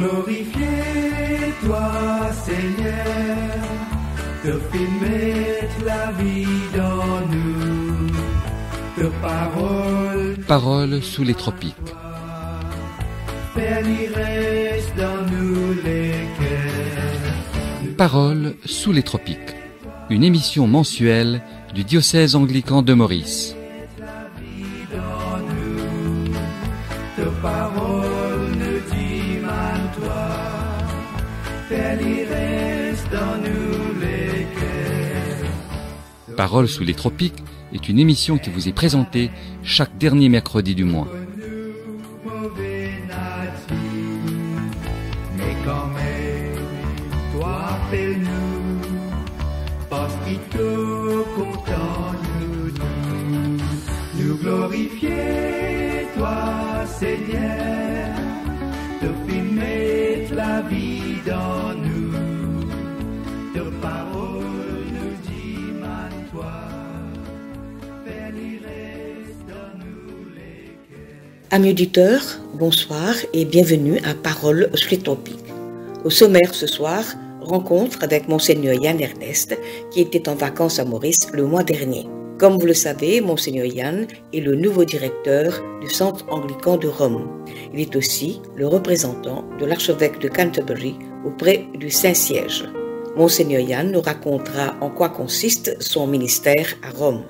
glorifier toi, Seigneur, te fais mettre la vie dans nous, te Paroles sous les tropiques. Faire l'ivresse dans nous les cœurs. Paroles sous les tropiques. Une émission mensuelle du diocèse anglican de Maurice. Paroles sous les tropiques est une émission qui vous est présentée chaque dernier mercredi du mois. Mais quand même, toi appelle-nous, parce qu'il te content nous glorifier, toi Seigneur, te fais mettre la vie dans nous, te parole nous dit man-toi, faire l'ivresse dans nous les cœurs. Amis auditeurs, bonsoir et bienvenue à Paroles sous les tropiques. Au sommaire ce soir, rencontre avec Monseigneur Yann Ernest qui était en vacances à Maurice le mois dernier. Comme vous le savez, Monseigneur Yann est le nouveau directeur du Centre anglican de Rome. Il est aussi le représentant de l'archevêque de Canterbury auprès du Saint-Siège. Monseigneur Yann nous racontera en quoi consiste son ministère à Rome.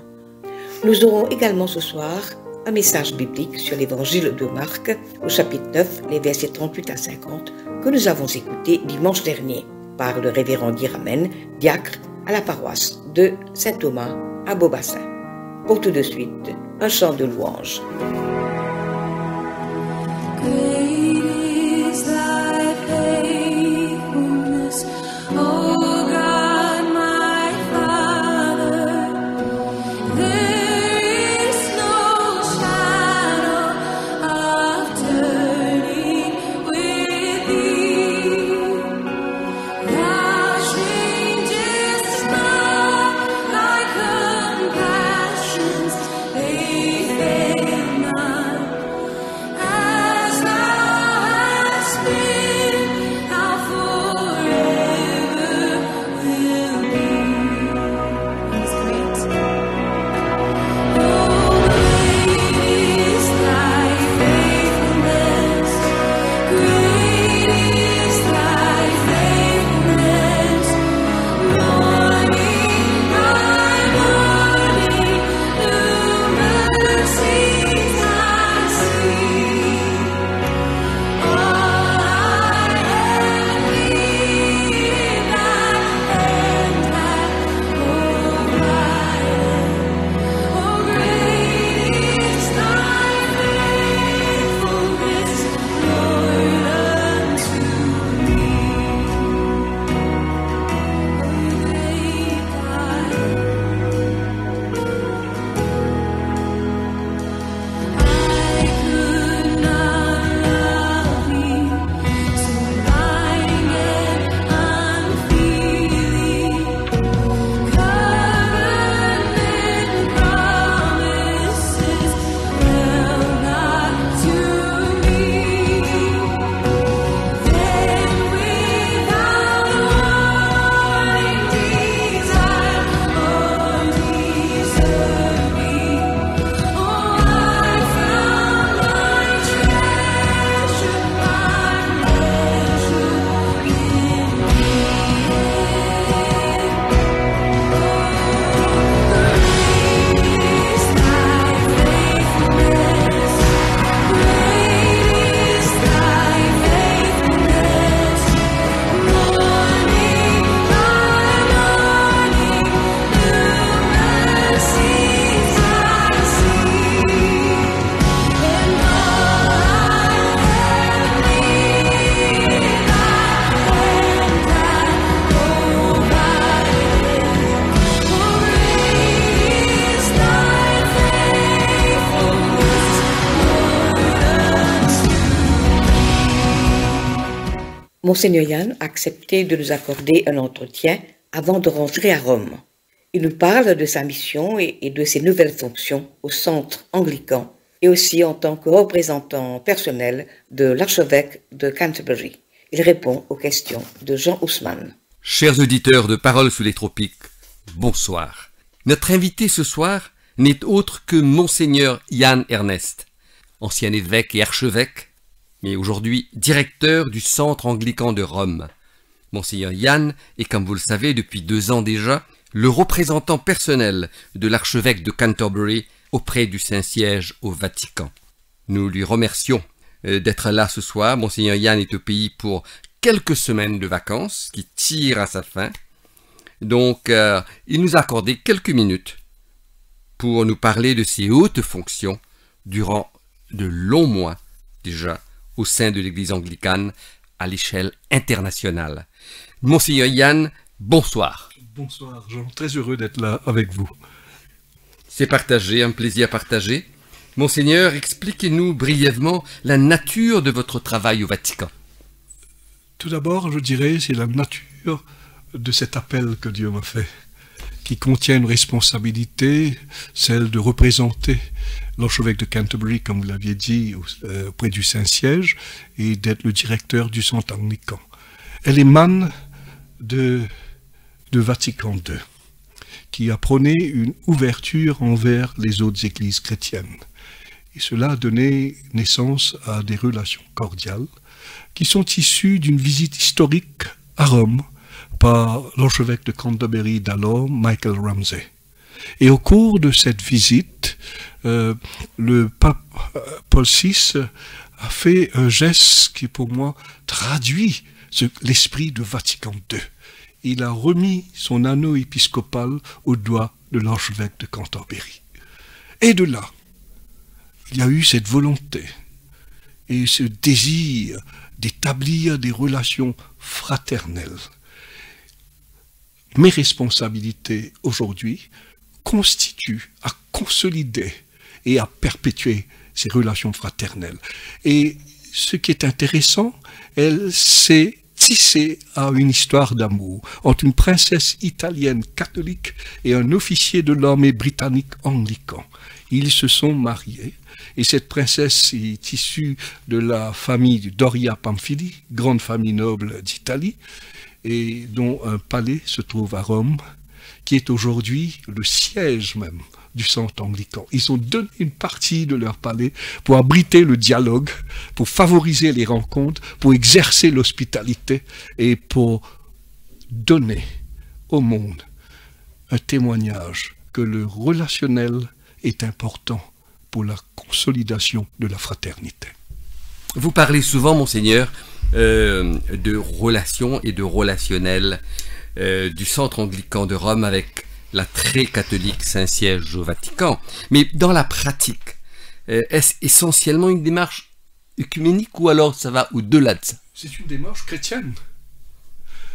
Nous aurons également ce soir un message biblique sur l'évangile de Marc au chapitre 9, les versets 38 à 50 que nous avons écouté dimanche dernier par le révérend Guy Ramène, diacre à la paroisse de Saint-Thomas à Beaubassin. Pour tout de suite, un chant de louange. Monseigneur Yann a accepté de nous accorder un entretien avant de rentrer à Rome. Il nous parle de sa mission et de ses nouvelles fonctions au centre anglican et aussi en tant que représentant personnel de l'archevêque de Canterbury. Il répond aux questions de Jean Ousmane. Chers auditeurs de Paroles sous les tropiques, bonsoir. Notre invité ce soir n'est autre que Monseigneur Yann Ernest, ancien évêque et archevêque, mais aujourd'hui directeur du Centre anglican de Rome. Monseigneur Yann est, comme vous le savez, depuis 2 ans déjà, le représentant personnel de l'archevêque de Canterbury auprès du Saint-Siège au Vatican. Nous lui remercions d'être là ce soir. Monseigneur Yann est au pays pour quelques semaines de vacances qui tirent à sa fin. Donc, il nous a accordé quelques minutes pour nous parler de ses hautes fonctions durant de longs mois déjà au sein de l'Église anglicane à l'échelle internationale. Monseigneur Yann, bonsoir. Bonsoir Jean, très heureux d'être là avec vous. C'est partagé, un plaisir partagé. Monseigneur, expliquez-nous brièvement la nature de votre travail au Vatican. Tout d'abord, je dirais, c'est la nature de cet appel que Dieu m'a fait, qui contient une responsabilité, celle de représenter l'archevêque de Canterbury, comme vous l'aviez dit, auprès du Saint-Siège, et d'être le directeur du Centre anglican. Elle émane de Vatican II, qui a prôné une ouverture envers les autres églises chrétiennes. Et cela a donné naissance à des relations cordiales qui sont issues d'une visite historique à Rome par l'archevêque de Canterbury d'alors, Michael Ramsey. Et au cours de cette visite, le pape Paul VI a fait un geste qui pour moi traduit l'esprit de Vatican II. Il a remis son anneau épiscopal au doigt de l'archevêque de Canterbury. Et de là, il y a eu cette volonté et ce désir d'établir des relations fraternelles. Mes responsabilités aujourd'hui constituent à consolider et à perpétuer ces relations fraternelles. Et ce qui est intéressant, elle s'est tissée à une histoire d'amour entre une princesse italienne catholique et un officier de l'armée britannique anglican. Ils se sont mariés. Et cette princesse est issue de la famille de Doria Pamphili, grande famille noble d'Italie, et dont un palais se trouve à Rome, qui est aujourd'hui le siège même du Centre anglican. Ils ont donné une partie de leur palais pour abriter le dialogue, pour favoriser les rencontres, pour exercer l'hospitalité et pour donner au monde un témoignage que le relationnel est important pour la consolidation de la fraternité. Vous parlez souvent, Monseigneur, de relations et de relationnel du Centre anglican de Rome avec la très catholique Saint-Siège au Vatican. Mais dans la pratique, est-ce essentiellement une démarche œcuménique ou alors ça va au-delà de ça? C'est une démarche chrétienne.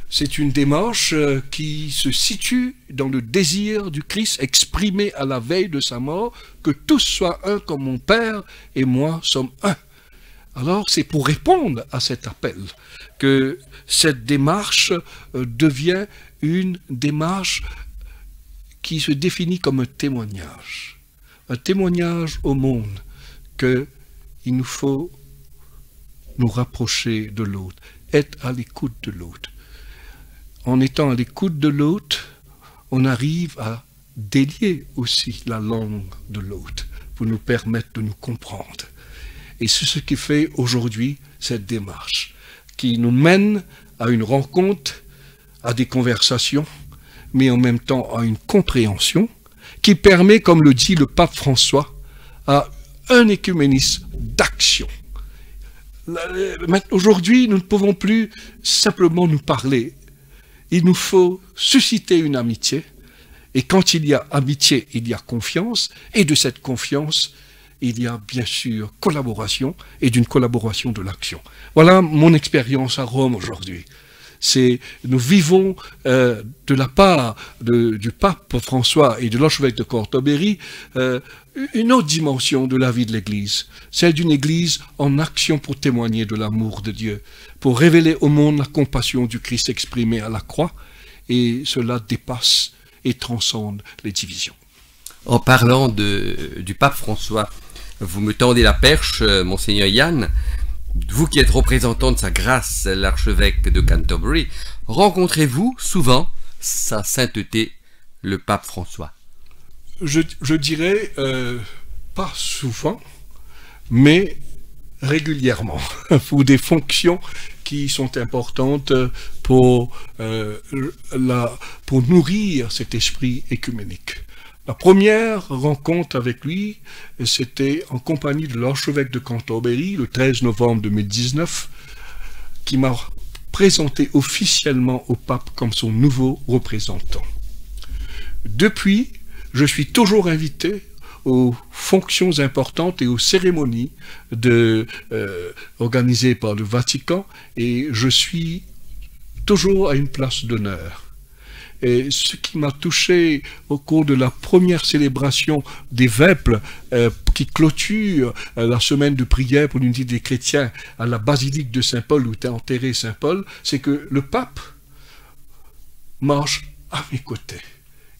C'est une démarche qui se situe dans le désir du Christ exprimé à la veille de sa mort, que tous soient un comme mon Père et moi sommes un. Alors c'est pour répondre à cet appel que cette démarche devient une démarche qui se définit comme un témoignage au monde qu'il nous faut nous rapprocher de l'autre, être à l'écoute de l'autre. En étant à l'écoute de l'autre, on arrive à délier aussi la langue de l'autre pour nous permettre de nous comprendre. Et c'est ce qui fait aujourd'hui cette démarche, qui nous mène à une rencontre, à des conversations, mais en même temps à une compréhension qui permet, comme le dit le pape François, à un écuménisme d'action. Aujourd'hui, nous ne pouvons plus simplement nous parler. Il nous faut susciter une amitié, et quand il y a amitié, il y a confiance, et de cette confiance, il y a bien sûr collaboration, et d'une collaboration de l'action. Voilà mon expérience à Rome aujourd'hui. Nous vivons de la part du pape François et de l'archevêque de Canterbury une autre dimension de la vie de l'Église, celle d'une Église en action pour témoigner de l'amour de Dieu, pour révéler au monde la compassion du Christ exprimée à la croix, et cela dépasse et transcende les divisions. En parlant du pape François, vous me tendez la perche, Monseigneur Yann. Vous qui êtes représentant de sa grâce, l'archevêque de Canterbury, rencontrez-vous souvent sa sainteté, le pape François? Je dirais pas souvent, mais régulièrement, pour des fonctions qui sont importantes pour nourrir cet esprit écuménique. La première rencontre avec lui, c'était en compagnie de l'archevêque de Canterbury, le 13 novembre 2019, qui m'a présenté officiellement au pape comme son nouveau représentant. Depuis, je suis toujours invité aux fonctions importantes et aux cérémonies organisées par le Vatican, et je suis toujours à une place d'honneur. Et ce qui m'a touché au cours de la première célébration des Vêpres qui clôture la semaine de prière pour l'unité des chrétiens à la basilique de Saint-Paul où était enterré Saint-Paul, c'est que le pape marche à mes côtés.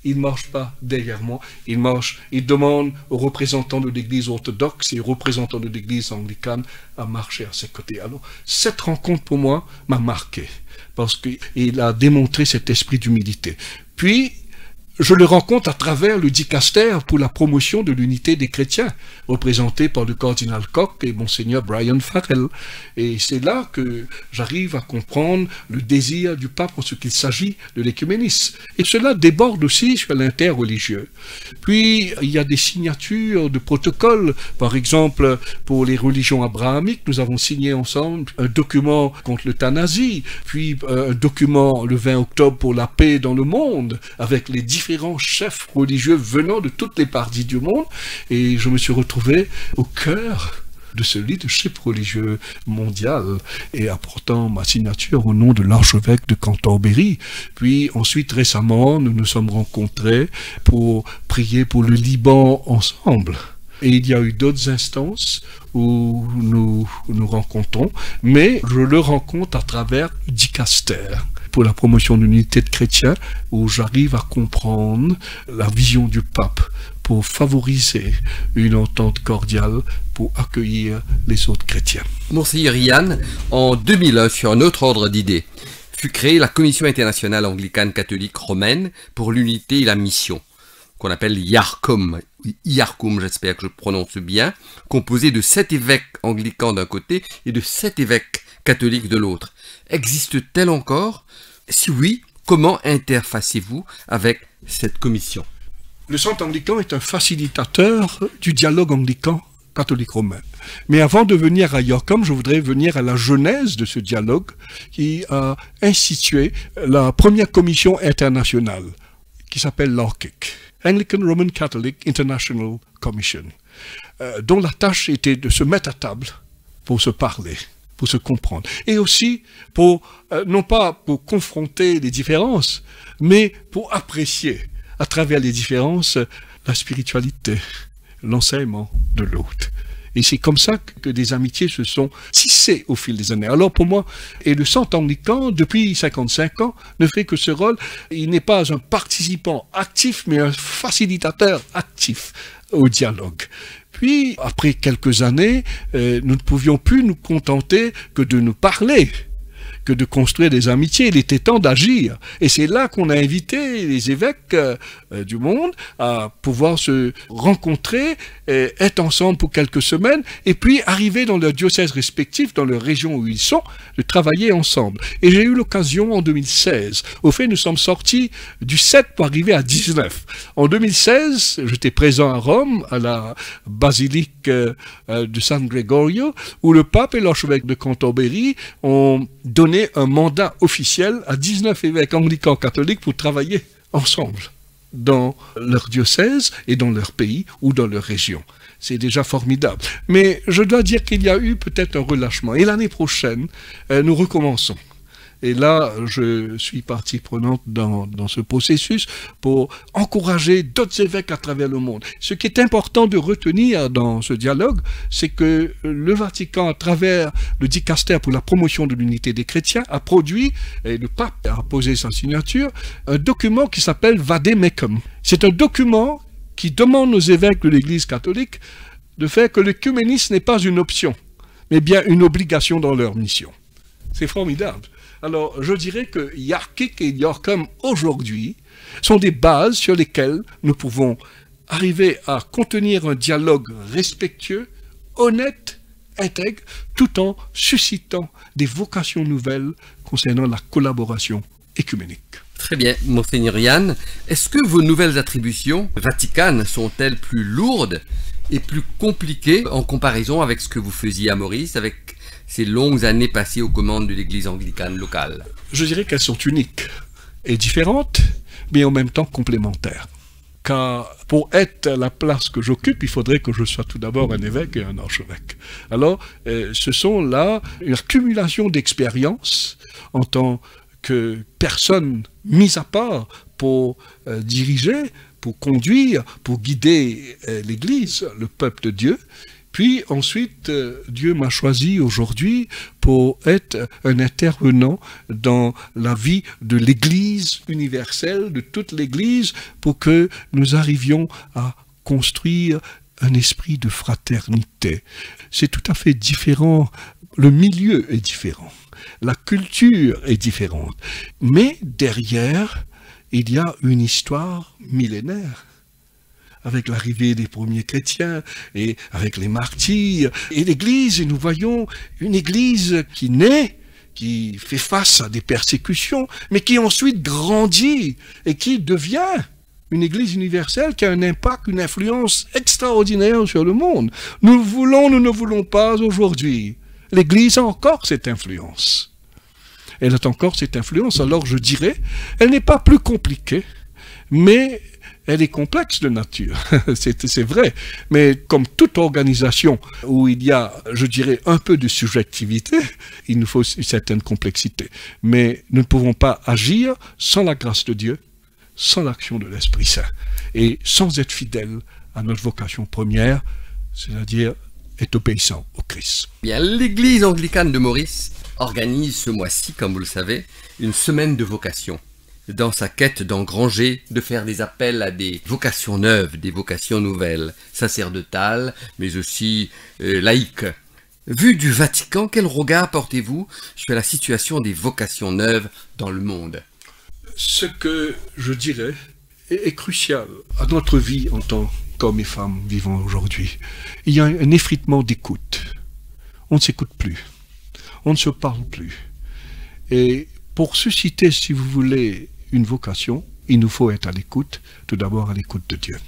Il ne marche pas derrière moi, il demande aux représentants de l'Église orthodoxe et aux représentants de l'Église anglicane à marcher à ses côtés. Alors, cette rencontre pour moi m'a marqué, parce qu'il a démontré cet esprit d'humilité. Puis, je le rencontre à travers le dicaster pour la promotion de l'unité des chrétiens, représenté par le cardinal Koch et Monseigneur Brian Farrell. Et c'est là que j'arrive à comprendre le désir du pape en ce qu'il s'agit de l'écuménisme. Et cela déborde aussi sur l'interreligieux. Puis, il y a des signatures de protocoles. Par exemple, pour les religions abrahamiques, nous avons signé ensemble un document contre l'euthanasie, puis un document le 20 octobre pour la paix dans le monde, avec les différents chefs religieux venant de toutes les parties du monde, et je me suis retrouvé au cœur de ce leadership religieux mondial et apportant ma signature au nom de l'archevêque de Canterbury. Puis ensuite, récemment, nous nous sommes rencontrés pour prier pour le Liban ensemble. Et il y a eu d'autres instances où nous nous rencontrons, mais je le rencontre à travers le dicaster pour la promotion de l'unité de chrétiens, où j'arrive à comprendre la vision du pape pour favoriser une entente cordiale pour accueillir les autres chrétiens. Monseigneur Yann, en 2001, sur un autre ordre d'idées, fut créée la Commission internationale anglicane catholique romaine pour l'unité et la mission, qu'on appelle IARCOM, j'espère que je prononce bien, composée de 7 évêques anglicans d'un côté et de 7 évêques catholiques de l'autre. Existe-t-elle encore? Si oui, comment interfacez-vous avec cette commission? Le Centre anglican est un facilitateur du dialogue anglican catholique romain. Mais avant de venir à IARCOM, je voudrais venir à la genèse de ce dialogue qui a institué la première commission internationale qui s'appelle l'ARCIC, Anglican Roman Catholic International Commission, dont la tâche était de se mettre à table pour se parler, pour se comprendre. Et aussi, non pas pour confronter les différences, mais pour apprécier, à travers les différences, la spiritualité, l'enseignement de l'autre. Et c'est comme ça que des amitiés se sont tissées au fil des années. Alors pour moi, et le Centre anglican, depuis 55 ans, ne fait que ce rôle. Il n'est pas un participant actif, mais un facilitateur actif au dialogue. Puis, après quelques années, nous ne pouvions plus nous contenter que de nous parler, que de construire des amitiés. Il était temps d'agir. Et c'est là qu'on a invité les évêques du monde à pouvoir se rencontrer, être ensemble pour quelques semaines, et puis arriver dans leurs diocèses respectifs, dans leur région où ils sont, de travailler ensemble. Et j'ai eu l'occasion en 2016. Au fait, nous sommes sortis du 7 pour arriver à 19. En 2016, j'étais présent à Rome, à la basilique de San Gregorio, où le pape et l'archevêque de Canterbury ont donné un mandat officiel à 19 évêques anglicans catholiques pour travailler ensemble dans leur diocèse et dans leur pays ou dans leur région. C'est déjà formidable. Mais je dois dire qu'il y a eu peut-être un relâchement. Et l'année prochaine, nous recommençons. Et là, je suis partie prenante dans ce processus pour encourager d'autres évêques à travers le monde. Ce qui est important de retenir dans ce dialogue, c'est que le Vatican, à travers le dicaster pour la promotion de l'unité des chrétiens, a produit, et le pape a posé sa signature, un document qui s'appelle Vademecum. C'est un document qui demande aux évêques de l'Église catholique de faire que l'œcuménisme n'est pas une option, mais bien une obligation dans leur mission. C'est formidable. Alors, je dirais que Yarkik et Yorkum, aujourd'hui, sont des bases sur lesquelles nous pouvons arriver à contenir un dialogue respectueux, honnête, intègre, tout en suscitant des vocations nouvelles concernant la collaboration écuménique. Très bien, Monseigneur Yann. Est-ce que vos nouvelles attributions vaticanes sont-elles plus lourdes et plus compliquées en comparaison avec ce que vous faisiez à Maurice, avec ces longues années passées aux commandes de l'Église anglicane locale? Je dirais qu'elles sont uniques et différentes, mais en même temps complémentaires. Car pour être à la place que j'occupe, il faudrait que je sois tout d'abord un évêque et un archevêque. Alors, ce sont là une accumulation d'expériences en tant que personne mise à part pour diriger, pour conduire, pour guider l'Église, le peuple de Dieu. Puis ensuite, Dieu m'a choisi aujourd'hui pour être un intervenant dans la vie de l'Église universelle, de toute l'Église, pour que nous arrivions à construire un esprit de fraternité. C'est tout à fait différent, le milieu est différent, la culture est différente, mais derrière, il y a une histoire millénaire. Avec l'arrivée des premiers chrétiens et avec les martyrs et l'Église, et nous voyons une Église qui naît, qui fait face à des persécutions, mais qui ensuite grandit et qui devient une Église universelle qui a un impact, une influence extraordinaire sur le monde. Nous voulons, nous ne voulons pas aujourd'hui. L'Église a encore cette influence. Elle a encore cette influence, alors je dirais, elle n'est pas plus compliquée, mais elle est complexe de nature, c'est vrai, mais comme toute organisation où il y a, je dirais, un peu de subjectivité, il nous faut une certaine complexité. Mais nous ne pouvons pas agir sans la grâce de Dieu, sans l'action de l'Esprit Saint, et sans être fidèles à notre vocation première, c'est-à-dire être obéissant au Christ. Bien, l'Église anglicane de Maurice organise ce mois-ci, comme vous le savez, une semaine de vocation. Dans sa quête d'engranger, de faire des appels à des vocations neuves, des vocations nouvelles, sacerdotales, mais aussi laïques. Vu du Vatican, quel regard portez-vous sur la situation des vocations neuves dans le monde? Ce que je dirais est crucial à notre vie en tant qu'hommes et femmes vivant aujourd'hui. Il y a un effritement d'écoute. On ne s'écoute plus. On ne se parle plus. Et pour susciter, si vous voulez, une vocation, il nous faut être à l'écoute, tout d'abord à l'écoute de Dieu.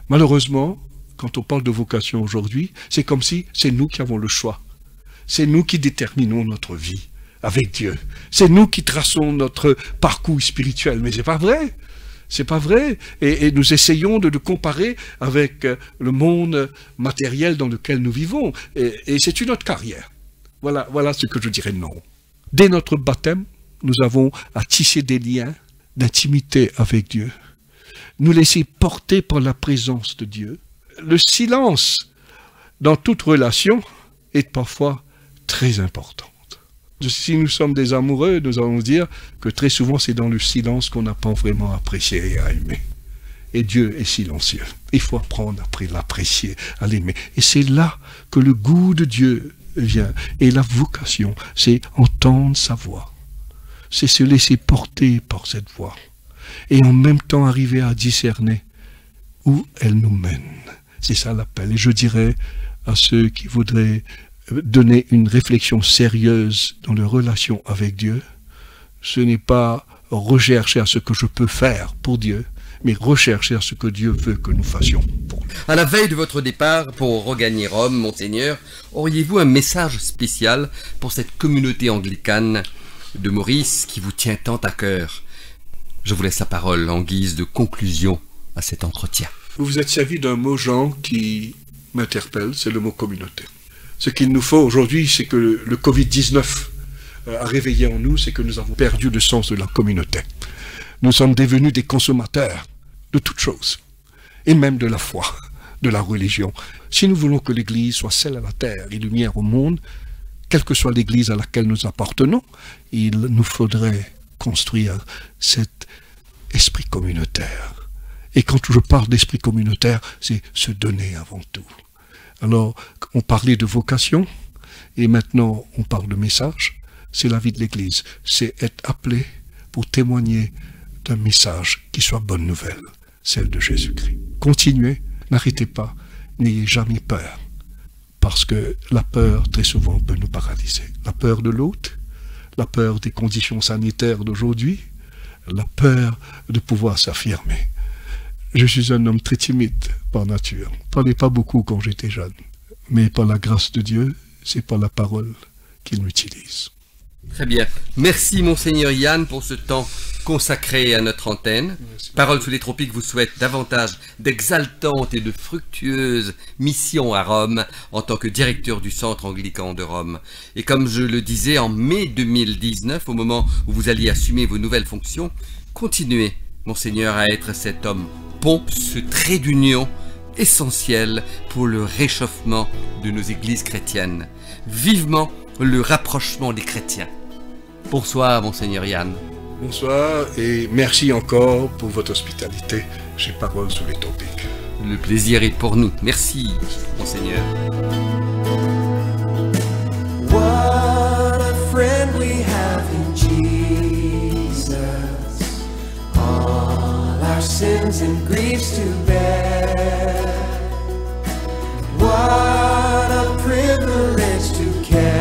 Malheureusement, quand on parle de vocation aujourd'hui, c'est comme si c'est nous qui avons le choix. C'est nous qui déterminons notre vie avec Dieu. C'est nous qui traçons notre parcours spirituel. Mais c'est pas vrai. C'est pas vrai. Et nous essayons de le comparer avec le monde matériel dans lequel nous vivons. Et c'est une autre carrière. Voilà ce que je dirais non. Dès notre baptême, nous avons à tisser des liens d'intimité avec Dieu, nous laisser porter par la présence de Dieu. Le silence dans toute relation est parfois très important. Si nous sommes des amoureux, nous allons dire que très souvent c'est dans le silence qu'on apprend vraiment à apprécier et à aimer. Et Dieu est silencieux. Il faut apprendre à l'apprécier, à l'aimer. Et c'est là que le goût de Dieu vient. Et la vocation, c'est entendre sa voix. C'est se laisser porter par cette voix. Et en même temps arriver à discerner où elle nous mène. C'est ça l'appel. Et je dirais à ceux qui voudraient donner une réflexion sérieuse dans leur relation avec Dieu, ce n'est pas rechercher à ce que je peux faire pour Dieu, mais rechercher à ce que Dieu veut que nous fassions pour lui. À la veille de votre départ pour regagner Rome, Monseigneur, auriez-vous un message spécial pour cette communauté anglicane de Maurice qui vous tient tant à cœur? Je vous laisse la parole en guise de conclusion à cet entretien. Vous vous êtes servi d'un mot, Jean, qui m'interpelle, c'est le mot communauté. Ce qu'il nous faut aujourd'hui, c'est que le Covid-19 a réveillé en nous, c'est que nous avons perdu le sens de la communauté. Nous sommes devenus des consommateurs de toutes choses, et même de la foi, de la religion. Si nous voulons que l'Église soit celle à la terre et lumière au monde, quelle que soit l'Église à laquelle nous appartenons, il nous faudrait construire cet esprit communautaire. Et quand je parle d'esprit communautaire, c'est se donner avant tout. Alors, on parlait de vocation, Et maintenant, on parle de message. C'est la vie de l'Église. C'est être appelé pour témoigner d'un message qui soit bonne nouvelle, celle de Jésus-Christ. Continuez, n'arrêtez pas, n'ayez jamais peur. Parce que la peur, très souvent, peut nous paralyser. La peur de l'autre, la peur des conditions sanitaires d'aujourd'hui, la peur de pouvoir s'affirmer. Je suis un homme très timide par nature. Je ne parlais pas beaucoup quand j'étais jeune. Mais par la grâce de Dieu, c'est par la parole qu'il m'utilise. Très bien. Merci Monseigneur Yann pour ce temps consacré à notre antenne. Merci. Parole sous les tropiques vous souhaite davantage d'exaltantes et de fructueuses missions à Rome en tant que directeur du Centre anglican de Rome. Et comme je le disais, en mai 2019, au moment où vous alliez assumer vos nouvelles fonctions, continuez, Monseigneur, à être cet homme pont, ce trait d'union essentiel pour le réchauffement de nos églises chrétiennes. Vivement le rapprochement des chrétiens. Bonsoir, Monseigneur Yann. Bonsoir et merci encore pour votre hospitalité chez Parole sous les tropiques. Le plaisir est pour nous. Merci, Monseigneur. What a friend we have in Jesus, all our sins and griefs to bear. What a privilege to carry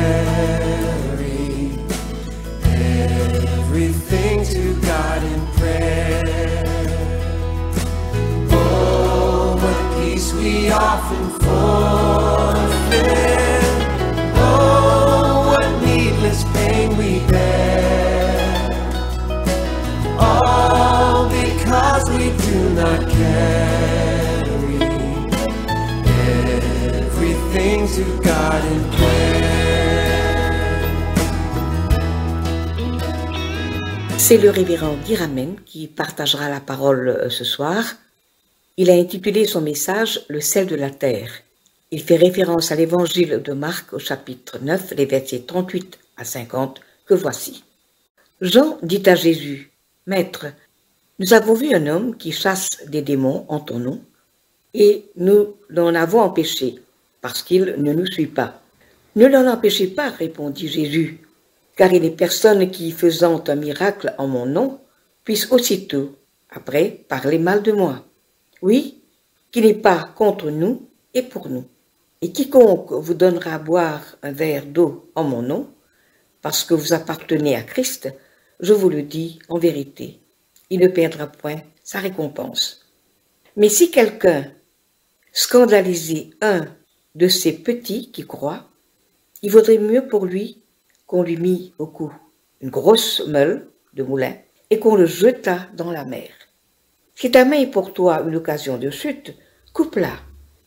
everything to God in prayer. Oh, what peace we often forfeit. Oh, what needless pain we bear. All because we do not carry everything to God in prayer. C'est le révérend Guy Ramen qui partagera la parole ce soir. Il a intitulé son message « Le sel de la terre ». Il fait référence à l'évangile de Marc au chapitre 9, les versets 38 à 50, que voici. Jean dit à Jésus, « Maître, nous avons vu un homme qui chasse des démons en ton nom, et nous l'en avons empêché, parce qu'il ne nous suit pas. » « Ne l'en empêchez pas, répondit Jésus, car il n'est personne qui, faisant un miracle en mon nom, puisse aussitôt, après, parler mal de moi. Oui, qui n'est pas contre nous et pour nous. Et quiconque vous donnera à boire un verre d'eau en mon nom, parce que vous appartenez à Christ, je vous le dis en vérité, il ne perdra point sa récompense. Mais si quelqu'un scandalisait un de ces petits qui croient, il vaudrait mieux pour lui qu'on lui mît au cou une grosse meule de moulin et qu'on le jetât dans la mer. Si ta main est pour toi une occasion de chute, coupe-la.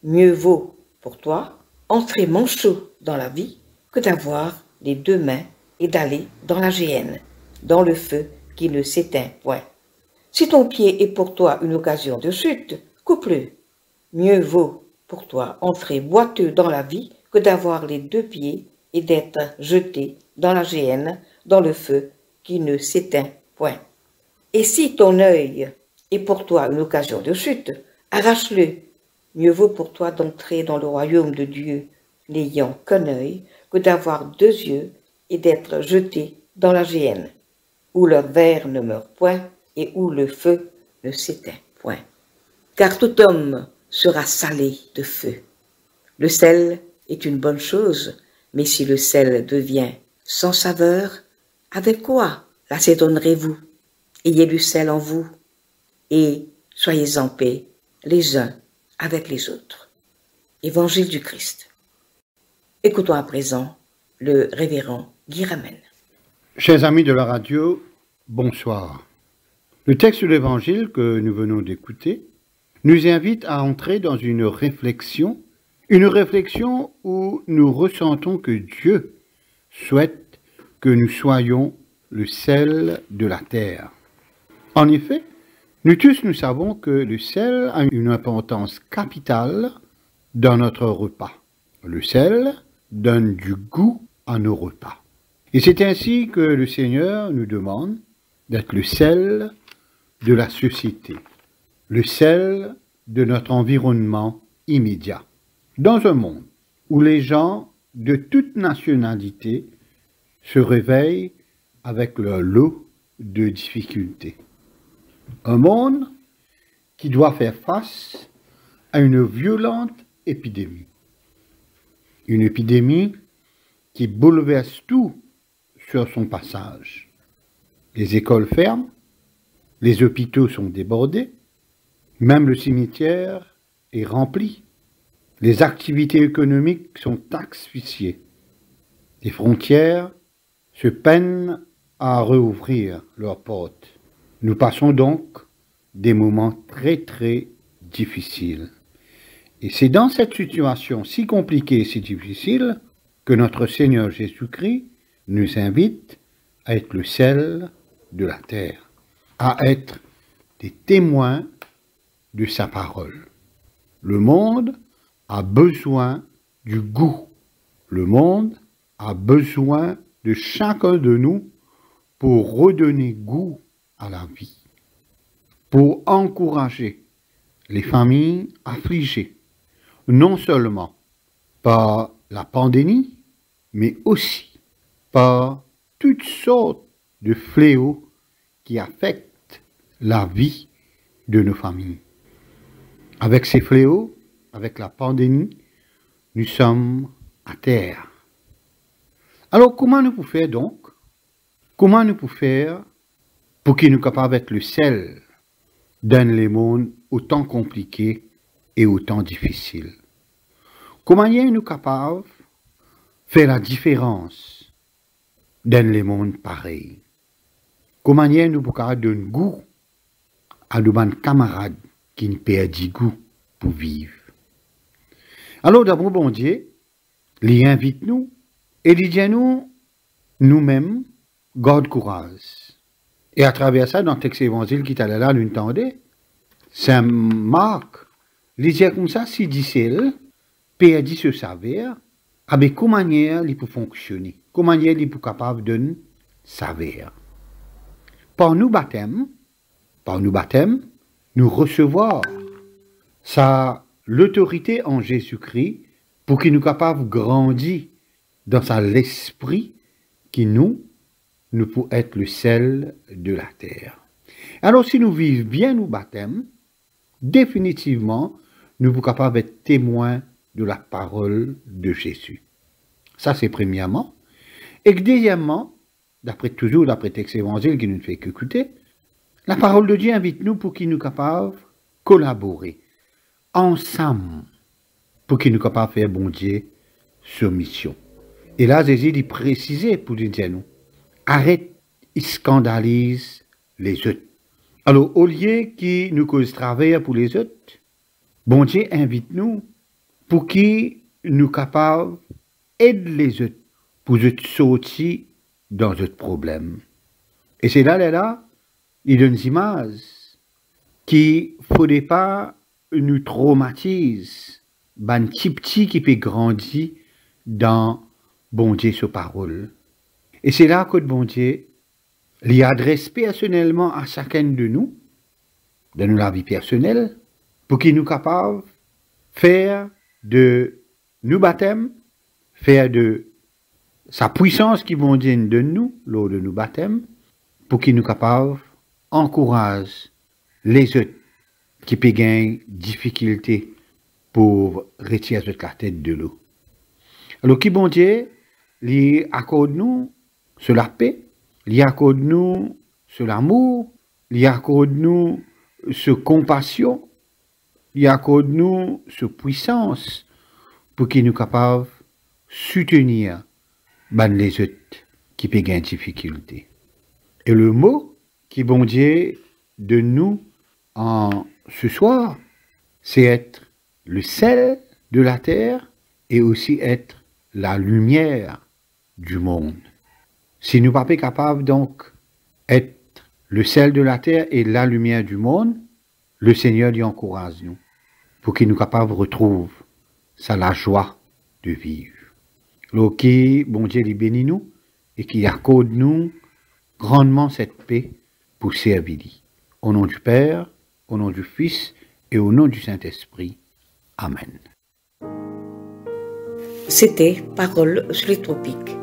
Mieux vaut pour toi entrer manchot dans la vie que d'avoir les deux mains et d'aller dans la géhenne, dans le feu qui ne s'éteint point. Si ton pied est pour toi une occasion de chute, coupe-le. Mieux vaut pour toi entrer boiteux dans la vie que d'avoir les deux pieds et d'être jeté dans la géhenne, dans le feu qui ne s'éteint point. Et si ton œil est pour toi une occasion de chute, arrache-le. Mieux vaut pour toi d'entrer dans le royaume de Dieu, n'ayant qu'un œil, que d'avoir deux yeux et d'être jeté dans la géhenne, où leur ver ne meurt point et où le feu ne s'éteint point. Car tout homme sera salé de feu. Le sel est une bonne chose, mais si le sel devient sans saveur, avec quoi l'assaisonnerez-vous? Ayez du sel en vous, et soyez en paix les uns avec les autres. Évangile du Christ. Écoutons à présent le révérend Guy Ramen. Chers amis de la radio, bonsoir. Le texte de l'Évangile que nous venons d'écouter nous invite à entrer dans une réflexion où nous ressentons que Dieu souhaite que nous soyons le sel de la terre. En effet, nous tous nous savons que le sel a une importance capitale dans notre repas. Le sel donne du goût à nos repas. Et c'est ainsi que le Seigneur nous demande d'être le sel de la société, le sel de notre environnement immédiat. Dans un monde où les gens de toute nationalité se réveillent avec leur lot de difficultés. Un monde qui doit faire face à une violente épidémie. Une épidémie qui bouleverse tout sur son passage. Les écoles ferment, les hôpitaux sont débordés, même le cimetière est rempli. Les activités économiques sont asphyxiées. Les frontières se peinent à rouvrir leurs portes. Nous passons donc des moments très très difficiles. Et c'est dans cette situation si compliquée et si difficile que notre Seigneur Jésus-Christ nous invite à être le sel de la terre, à être des témoins de sa parole. Le monde a besoin du goût. Le monde a besoin de chacun de nous pour redonner goût à la vie, pour encourager les familles affligées, non seulement par la pandémie, mais aussi par toutes sortes de fléaux qui affectent la vie de nos familles. Avec ces fléaux, avec la pandémie, nous sommes à terre. Alors comment nous pouvons faire donc? Comment nous pouvons faire pour qu'il nous capables d'être le sel dans les mondes autant compliqués et autant difficiles? Comment nous capables de faire la différence dans les mondes pareils? Comment nous pouvons donner goût à nos camarades qui nous perdent goût pour vivre? Alors d'abord, bon Dieu, il invite nous et il dit à nous, nous-mêmes, garde courage. Et à travers ça, dans le texte évangile qui est là, nous entendons, Saint Marc, il dit comme ça, si dit-il, perdit ce savoir, avec comment il peut fonctionner, comment il peut capable de savoir. Par nous baptême, nous recevons l'autorité en Jésus-Christ pour qu'il nous capable de grandir dans l'esprit qui nous pour être le sel de la terre. Alors si nous vivons bien nous baptême, définitivement, nous sommes capables d'être témoins de la parole de Jésus. Ça c'est premièrement. Et deuxièmement, d'après le texte évangile qui nous fait qu'écouter, la parole de Dieu invite nous pour qu'il nous capables de collaborer ensemble pour qu'il nous capables de faire bon Dieu sur mission. Et là, Jésus dit préciser pour dire nous, arrête, il scandalise les autres. Alors, au lieu qui nous cause travers pour les autres, bon Dieu invite nous pour qu'il nous capables d'aider les autres pour sortir dans autres problèmes. Et c'est là, il donne une image qui ne faudrait pas nous traumatiser, un petit qui peut grandir dans bon Dieu sa parole. Et c'est là que bon Dieu l'y adresse personnellement à chacun de nous, dans la vie personnelle, pour qu'il nous capable de faire de nous baptêmes, faire de sa puissance qui bon Dieu donne nous, lors de nous baptêmes, pour qu'il nous capable encourage les autres qui peuvent gagner difficulté pour retirer la tête de l'eau. Alors, qui bon Dieu, lui accorde nous sur la paix, lui accorde nous sur l'amour, lui accorde nous sur compassion, lui accorde nous sur puissance, pour qu'il nous capable de soutenir les autres qui peuvent gagner difficulté. Et le mot qui bon Dieu de nous en ce soir, c'est être le sel de la terre et aussi être la lumière du monde. Si nous ne sommes pas capables donc d'être le sel de la terre et la lumière du monde, le Seigneur lui encourage nous pour qu'il nous capables de retrouver la joie de vivre. Alors qui, bon Dieu, lui bénit nous et qui accorde nous grandement cette paix pour servir. Au nom du Père, au nom du Fils et au nom du Saint-Esprit. Amen. C'était Paroles sur les tropiques.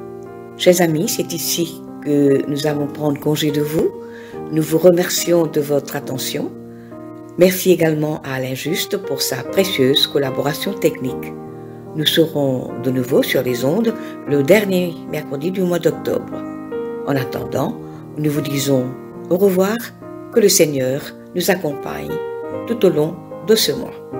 Chers amis, c'est ici que nous allons prendre congé de vous. Nous vous remercions de votre attention. Merci également à Alain Juste pour sa précieuse collaboration technique. Nous serons de nouveau sur les ondes le dernier mercredi du mois d'octobre. En attendant, nous vous disons au revoir, que le Seigneur nous accompagne tout au long de ce mois.